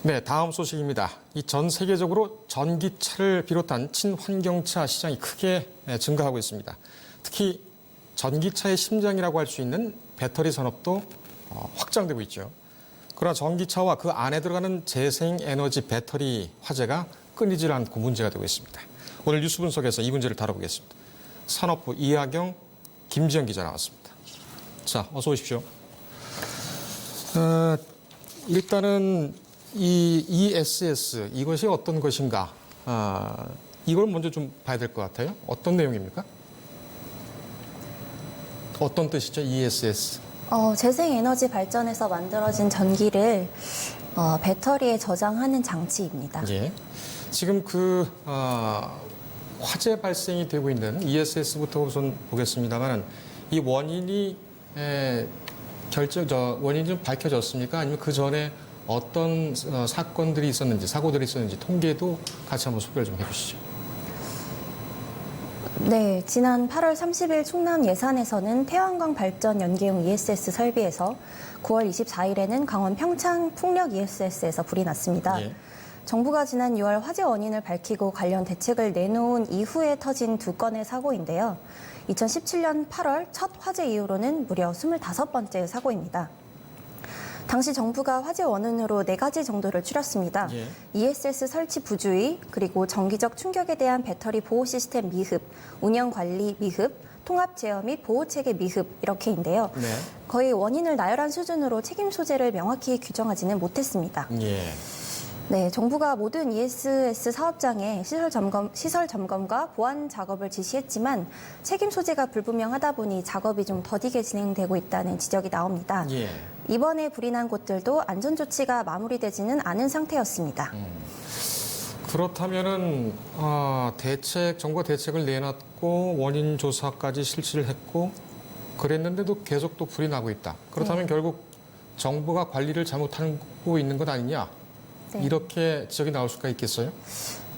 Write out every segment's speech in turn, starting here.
네, 다음 소식입니다. 이 전 세계적으로 전기차를 비롯한 친환경차 시장이 크게 증가하고 있습니다. 특히 전기차의 심장이라고 할 수 있는 배터리 산업도 확장되고 있죠. 그러나 전기차와 그 안에 들어가는 재생에너지 배터리 화재가 끊이질 않고 문제가 되고 있습니다. 오늘 뉴스 분석에서 이 문제를 다뤄보겠습니다. 산업부 이하경, 김지영 기자 나왔습니다. 자, 어서 오십시오. 일단은 이 ESS 이것이 어떤 것인가? 이걸 먼저 좀 봐야 될 것 같아요. 어떤 내용입니까? 어떤 뜻이죠? ESS. 재생에너지 발전에서 만들어진 전기를 배터리에 저장하는 장치입니다. 예. 지금 화재 발생이 되고 있는 ESS부터 우선 보겠습니다만 이 원인이 원인이 좀 밝혀졌습니까? 아니면 그 전에 어떤 사건들이 있었는지, 사고들이 있었는지 통계도 같이 한번 소개를 좀 해주시죠. 네, 지난 8월 30일 충남 예산에서는 태양광 발전 연계용 ESS 설비에서 9월 24일에는 강원 평창 풍력 ESS에서 불이 났습니다. 예. 정부가 지난 6월 화재 원인을 밝히고 관련 대책을 내놓은 이후에 터진 두 건의 사고인데요. 2017년 8월 첫 화재 이후로는 무려 25번째 사고입니다. 당시 정부가 화재 원인으로 4가지 정도를 추렸습니다. 예. ESS 설치 부주의, 그리고 정기적 충격에 대한 배터리 보호 시스템 미흡, 운영 관리 미흡, 통합 제어 및 보호 체계 미흡 이렇게인데요. 네. 거의 원인을 나열한 수준으로 책임 소재를 명확히 규정하지는 못했습니다. 예. 네, 정부가 모든 ESS 사업장에 시설 점검과 보안 작업을 지시했지만 책임 소재가 불분명하다 보니 작업이 좀 더디게 진행되고 있다는 지적이 나옵니다. 예. 이번에 불이 난 곳들도 안전 조치가 마무리되지는 않은 상태였습니다. 그렇다면은 정부가 대책을 내놨고 원인 조사까지 실시를 했고 그랬는데도 계속 또 불이 나고 있다. 그렇다면 결국 정부가 관리를 잘못하고 있는 것 아니냐? 네. 이렇게 지적이 나올 수가 있겠어요?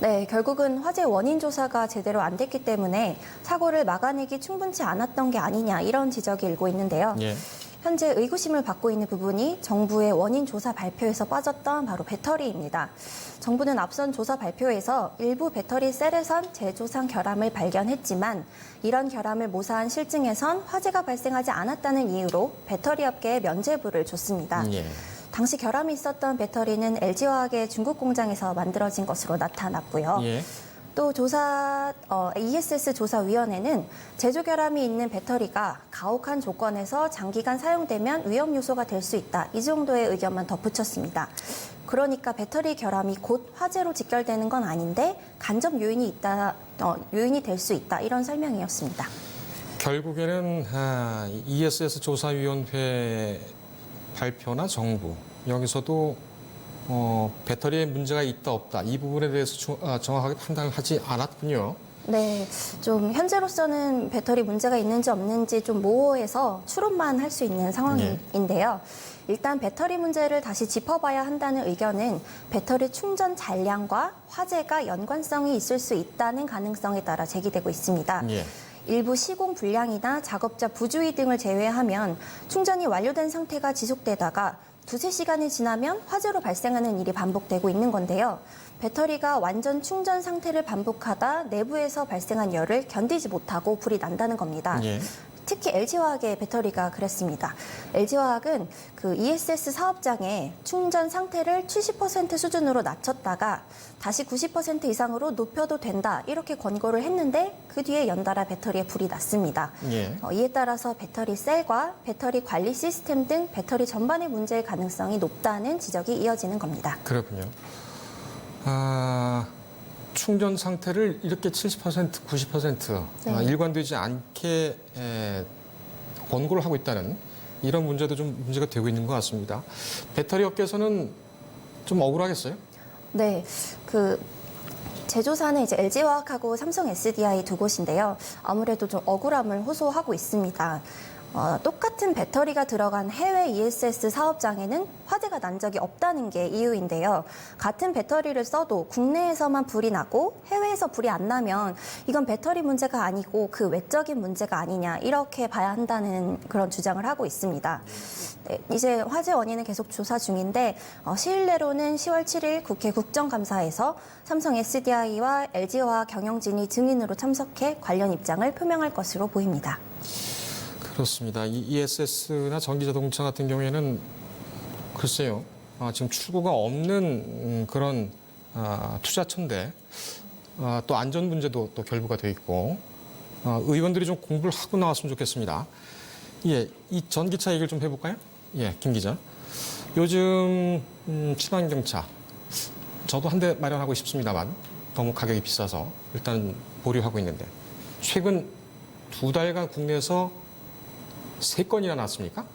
네, 결국은 화재 원인 조사가 제대로 안 됐기 때문에 사고를 막아내기 충분치 않았던 게 아니냐 이런 지적이 일고 있는데요. 예. 현재 의구심을 받고 있는 부분이 정부의 원인 조사 발표에서 빠졌던 바로 배터리입니다. 정부는 앞선 조사 발표에서 일부 배터리 셀에선 제조상 결함을 발견했지만 이런 결함을 모사한 실증에선 화재가 발생하지 않았다는 이유로 배터리 업계에 면죄부를 줬습니다. 예. 당시 결함이 있었던 배터리는 LG화학의 중국 공장에서 만들어진 것으로 나타났고요. 예. 또 ESS 조사위원회는 제조 결함이 있는 배터리가 가혹한 조건에서 장기간 사용되면 위험 요소가 될 수 있다. 이 정도의 의견만 덧붙였습니다. 그러니까 배터리 결함이 곧 화재로 직결되는 건 아닌데 간접 요인이 될 수 있다. 이런 설명이었습니다. 결국에는 ESS 조사위원회 발표나 정부 여기서도 배터리에 문제가 있다 없다 이 부분에 대해서 정확하게 판단을 하지 않았군요. 네, 좀 현재로서는 배터리 문제가 있는지 없는지 좀 모호해서 추론만 할 수 있는 상황인데요. 일단 배터리 문제를 다시 짚어봐야 한다는 의견은 배터리 충전 잔량과 화재가 연관성이 있을 수 있다는 가능성에 따라 제기되고 있습니다. 예. 일부 시공 불량이나 작업자 부주의 등을 제외하면 충전이 완료된 상태가 지속되다가 두세 시간이 지나면 화재로 발생하는 일이 반복되고 있는 건데요. 배터리가 완전 충전 상태를 반복하다 내부에서 발생한 열을 견디지 못하고 불이 난다는 겁니다. 예. 특히 LG화학의 배터리가 그랬습니다. LG화학은 그 ESS 사업장에 충전 상태를 70% 수준으로 낮췄다가 다시 90% 이상으로 높여도 된다 이렇게 권고를 했는데 그 뒤에 연달아 배터리에 불이 났습니다. 예. 이에 따라서 배터리 셀과 배터리 관리 시스템 등 배터리 전반의 문제의 가능성이 높다는 지적이 이어지는 겁니다. 그렇군요. 충전 상태를 이렇게 70%, 90% 네. 일관되지 않게 권고를 하고 있다는 이런 문제도 좀 문제가 되고 있는 것 같습니다. 배터리 업계에서는 좀 억울하겠어요? 네, 제조사는 이제 LG화학하고 삼성 SDI 두 곳인데요. 아무래도 좀 억울함을 호소하고 있습니다. 똑같은 배터리가 들어간 해외 ESS 사업장에는 화재가 난 적이 없다는 게 이유인데요. 같은 배터리를 써도 국내에서만 불이 나고 해외에서 불이 안 나면 이건 배터리 문제가 아니고 그 외적인 문제가 아니냐 이렇게 봐야 한다는 그런 주장을 하고 있습니다. 네, 이제 화재 원인은 계속 조사 중인데 시일 내로는 10월 7일 국회 국정감사에서 삼성 SDI와 LG화학 경영진이 증인으로 참석해 관련 입장을 표명할 것으로 보입니다. 그렇습니다. 이 ESS나 전기자동차 같은 경우에는 글쎄요, 지금 출구가 없는 그런 투자처인데 또 안전 문제도 또 결부가 돼 있고 의원들이 좀 공부를 하고 나왔으면 좋겠습니다. 예, 이 전기차 얘기를 좀 해볼까요? 예, 김 기자. 요즘 친환경차 저도 한 대 마련하고 싶습니다만 너무 가격이 비싸서 일단 보류하고 있는데 최근 2달간 국내에서 3건이나 났습니까?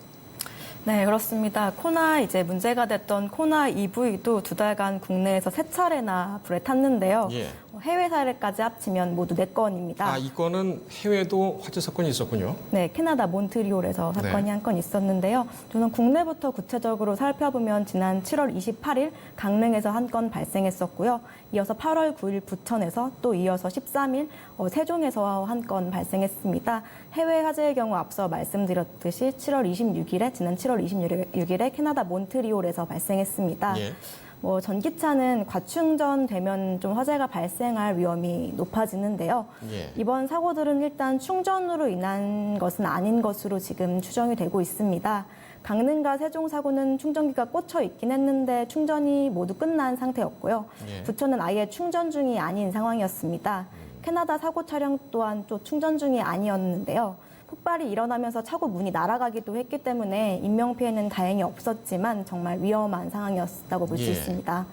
네, 그렇습니다. 코나 이제 문제가 됐던 코나 EV도 2달간 국내에서 3차례나 불에 탔는데요. 예. 해외 사례까지 합치면 모두 4건입니다. 이 건은 해외도 화재 사건이 있었군요. 네, 캐나다 몬트리올에서 사건이 네. 한 건 있었는데요. 저는 국내부터 구체적으로 살펴보면 지난 7월 28일 강릉에서 한 건 발생했었고요. 이어서 8월 9일 부천에서 또 이어서 13일 세종에서 한 건 발생했습니다. 해외 화재의 경우 앞서 말씀드렸듯이 7월 26일에 지난 7월 26일에 캐나다 몬트리올에서 발생했습니다. 예. 전기차는 과충전되면 좀 화재가 발생할 위험이 높아지는데요. 예. 이번 사고들은 일단 충전으로 인한 것은 아닌 것으로 지금 추정이 되고 있습니다. 강릉과 세종 사고는 충전기가 꽂혀 있긴 했는데 충전이 모두 끝난 상태였고요. 예. 부천은 아예 충전 중이 아닌 상황이었습니다. 캐나다 사고 차량 또한 또 충전 중이 아니었는데요. 폭발이 일어나면서 차고 문이 날아가기도 했기 때문에 인명피해는 다행히 없었지만 정말 위험한 상황이었다고 볼 수 예. 있습니다.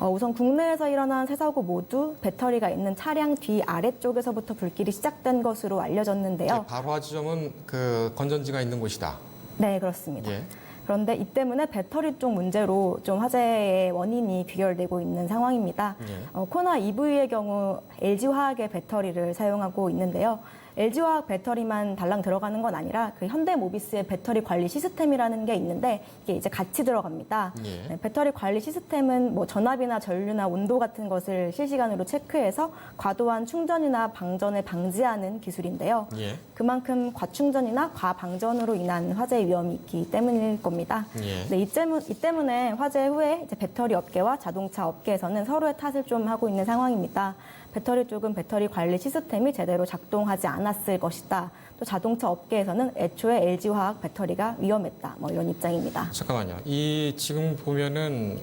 우선 국내에서 일어난 세 사고 모두 배터리가 있는 차량 뒤 아래쪽에서부터 불길이 시작된 것으로 알려졌는데요. 예, 발화 지점은 그 건전지가 있는 곳이다. 네, 그렇습니다. 예. 그런데 이 때문에 배터리 쪽 문제로 좀 화재의 원인이 귀결되고 있는 상황입니다. 예. 코나 EV의 경우 LG화학의 배터리를 사용하고 있는데요. LG화학 배터리만 달랑 들어가는 건 아니라 그 현대모비스의 배터리 관리 시스템이라는 게 있는데 이게 이제 같이 들어갑니다. 예. 네, 배터리 관리 시스템은 뭐 전압이나 전류나 온도 같은 것을 실시간으로 체크해서 과도한 충전이나 방전을 방지하는 기술인데요. 예. 그만큼 과충전이나 과방전으로 인한 화재 위험이 있기 때문일 겁니다. 예. 네, 이 때문에 화재 후에 이제 배터리 업계와 자동차 업계에서는 서로의 탓을 좀 하고 있는 상황입니다. 배터리 쪽은 배터리 관리 시스템이 제대로 작동하지 않았을 것이다. 또 자동차 업계에서는 애초에 LG화학 배터리가 위험했다. 뭐 이런 입장입니다. 잠깐만요. 이 지금 보면은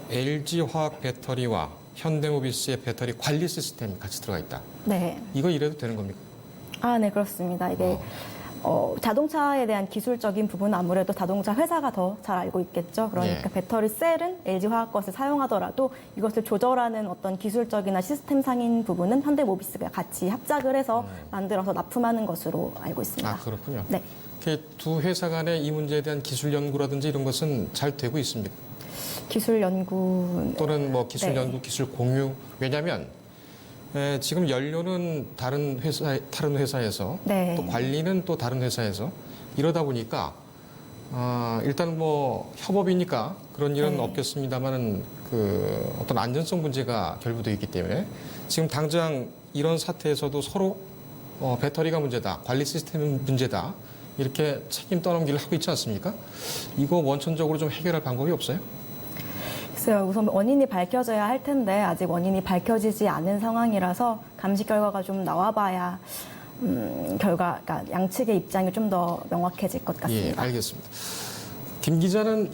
LG화학 배터리와 현대모비스의 배터리 관리 시스템이 같이 들어가 있다. 네. 이거 이래도 되는 겁니까? 네, 그렇습니다. 이게 자동차에 대한 기술적인 부분은 아무래도 자동차 회사가 더 잘 알고 있겠죠. 그러니까 예. 배터리 셀은 LG화학 것을 사용하더라도 이것을 조절하는 어떤 기술적이나 시스템상인 부분은 현대모비스가 같이 합작을 해서 만들어서 납품하는 것으로 알고 있습니다. 그렇군요. 네. 이렇게 두 회사 간의 이 문제에 대한 기술 연구라든지 이런 것은 잘 되고 있습니까? 기술 연구 또는 뭐 기술 네. 연구, 기술 공유. 왜냐하면 지금 연료는 다른 회사에서 네. 또 관리는 또 다른 회사에서 이러다 보니까 일단 뭐 협업이니까 그런 일은 네. 없겠습니다만은 그 어떤 안전성 문제가 결부되어 있기 때문에 지금 당장 이런 사태에서도 서로 배터리가 문제다, 관리 시스템 문제다 이렇게 책임 떠넘기를 하고 있지 않습니까? 이거 원천적으로 좀 해결할 방법이 없어요? 글쎄요, 우선 원인이 밝혀져야 할 텐데 아직 원인이 밝혀지지 않은 상황이라서 감식 결과가 좀 나와봐야 그러니까 양측의 입장이 좀 더 명확해질 것 같습니다. 예, 알겠습니다. 김 기자는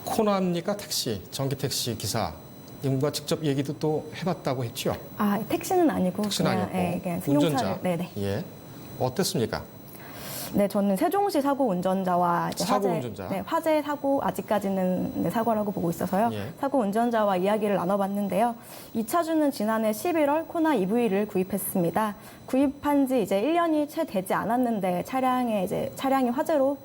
코나입니까? 전기 택시 기사. 이분과 직접 얘기도 또 해봤다고 했죠? 택시는 아니고 택시는 아니었고. 그냥 운전자. 승용차를. 네네. 예. 어땠습니까? 네, 저는 세종시 사고 운전자와 이제 사고 운전자. 화재 사고 아직까지는 사고라고 보고 있어서요. 예. 사고 운전자와 이야기를 나눠봤는데요. 이 차주는 지난해 11월 코나 EV를 구입했습니다. 구입한 지 이제 1년이 채 되지 않았는데 차량이 화재로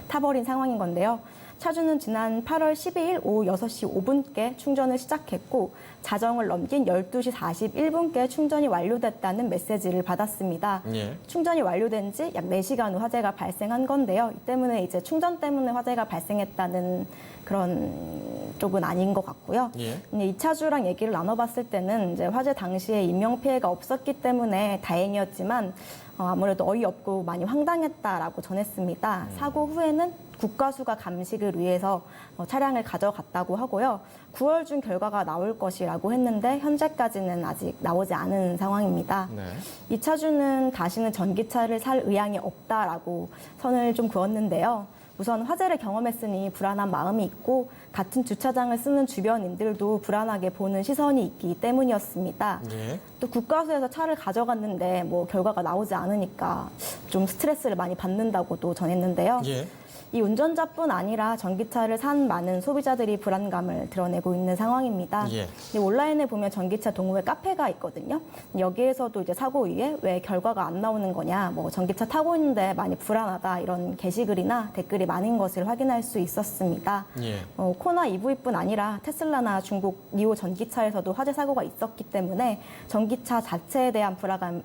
타버린 상황인 건데요. 차주는 지난 8월 12일 오후 6시 5분께 충전을 시작했고 자정을 넘긴 12시 41분께 충전이 완료됐다는 메시지를 받았습니다. 예. 충전이 완료된 지 약 4시간 후 화재가 발생한 건데요. 이 때문에 이제 충전 때문에 화재가 발생했다는 그런 쪽은 아닌 것 같고요. 예. 이 차주랑 얘기를 나눠봤을 때는 이제 화재 당시에 인명 피해가 없었기 때문에 다행이었지만 아무래도 어이없고 많이 황당했다라고 전했습니다. 사고 후에는 국가수가 감식을 위해서 차량을 가져갔다고 하고요. 9월 중 결과가 나올 것이라고 했는데 현재까지는 아직 나오지 않은 상황입니다. 네. 이 차주는 다시는 전기차를 살 의향이 없다라고 선을 좀 그었는데요. 우선 화재를 경험했으니 불안한 마음이 있고 같은 주차장을 쓰는 주변인들도 불안하게 보는 시선이 있기 때문이었습니다. 예. 또 국가수에서 차를 가져갔는데 뭐 결과가 나오지 않으니까 좀 스트레스를 많이 받는다고도 전했는데요. 예. 이 운전자뿐 아니라 전기차를 산 많은 소비자들이 불안감을 드러내고 있는 상황입니다. 예. 이 온라인에 보면 전기차 동호회 카페가 있거든요. 여기에서도 이제 사고 이후에 왜 결과가 안 나오는 거냐, 뭐 전기차 타고 있는데 많이 불안하다 이런 게시글이나 댓글이 많은 것을 확인할 수 있었습니다. 예. 코나 EV뿐 아니라 테슬라나 중국 니오 전기차에서도 화재 사고가 있었기 때문에 전기차 자체에 대한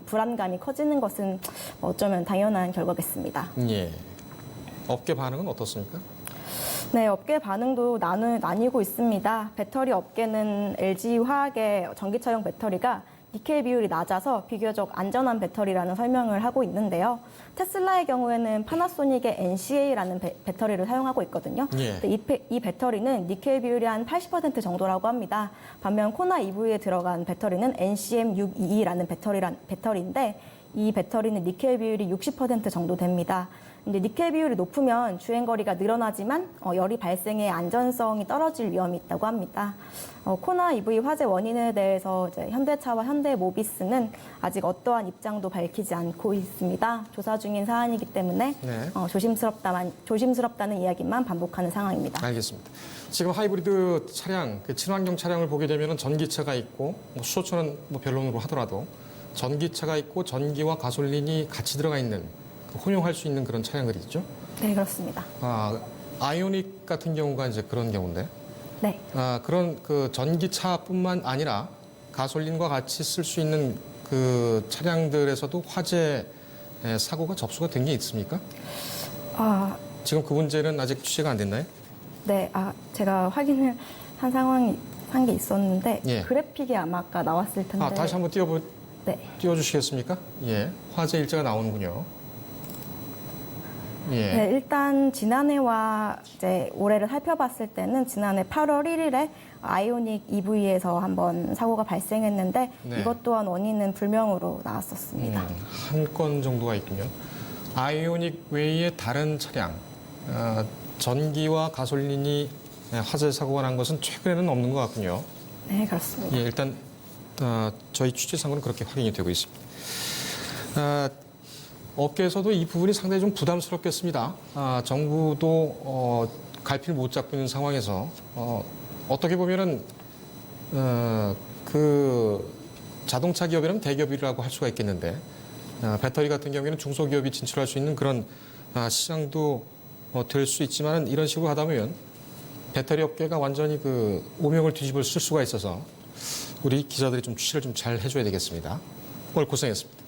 불안감이 커지는 것은 어쩌면 당연한 결과겠습니다. 예. 업계 반응은 어떻습니까? 네, 업계 반응도 나뉘고 있습니다. 배터리 업계는 LG화학의 전기차용 배터리가 니켈 비율이 낮아서 비교적 안전한 배터리라는 설명을 하고 있는데요. 테슬라의 경우에는 파나소닉의 NCA라는 배터리를 사용하고 있거든요. 예. 근데 이 배터리는 니켈 비율이 한 80% 정도라고 합니다. 반면 코나 EV에 들어간 배터리는 NCM622라는 배터리인데 이 배터리는 니켈 비율이 60% 정도 됩니다. 근데 니켈 비율이 높으면 주행거리가 늘어나지만 열이 발생해 안전성이 떨어질 위험이 있다고 합니다. 코나 EV 화재 원인에 대해서 이제 현대차와 현대모비스는 아직 어떠한 입장도 밝히지 않고 있습니다. 조사 중인 사안이기 때문에 네. 조심스럽다는 이야기만 반복하는 상황입니다. 알겠습니다. 지금 하이브리드 차량, 친환경 차량을 보게 되면 전기차가 있고 뭐 수소차는 뭐 변론으로 하더라도 전기차가 있고 전기와 가솔린이 같이 들어가 있는 혼용할 수 있는 그런 차량들이 있죠. 네, 그렇습니다. 아이오닉 같은 경우가 이제 그런 경우인데, 네. 그런 그 전기차뿐만 아니라 가솔린과 같이 쓸 수 있는 그 차량들에서도 화재 사고가 접수가 된 게 있습니까? 지금 그 문제는 아직 취재가 안 됐나요? 네, 제가 확인을 한 게 있었는데 예. 그래픽이 아마 아까 나왔을 텐데. 다시 한번 네. 띄워주시겠습니까? 예, 화재 일자가 나오는군요. 예. 네, 일단 지난해와 이제 올해를 살펴봤을 때는 지난해 8월 1일에 아이오닉 EV에서 한번 사고가 발생했는데 네. 이것 또한 원인은 불명으로 나왔었습니다. 한 건 정도가 있군요. 아이오닉 외의 다른 차량, 전기와 가솔린이 화재 사고가 난 것은 최근에는 없는 것 같군요. 네, 그렇습니다. 예, 일단 저희 취재상으로는 그렇게 확인이 되고 있습니다. 업계에서도 이 부분이 상당히 좀 부담스럽겠습니다. 정부도 갈피를 못 잡고 있는 상황에서 어떻게 보면은 그 자동차 기업이라면 대기업이라고 할 수가 있겠는데 배터리 같은 경우에는 중소기업이 진출할 수 있는 그런 시장도 될 수 있지만 이런 식으로 하다 보면 배터리 업계가 완전히 그 오명을 뒤집을 쓸 수가 있어서 우리 기자들이 좀 취재를 좀 잘 해줘야 되겠습니다. 오늘 고생했습니다.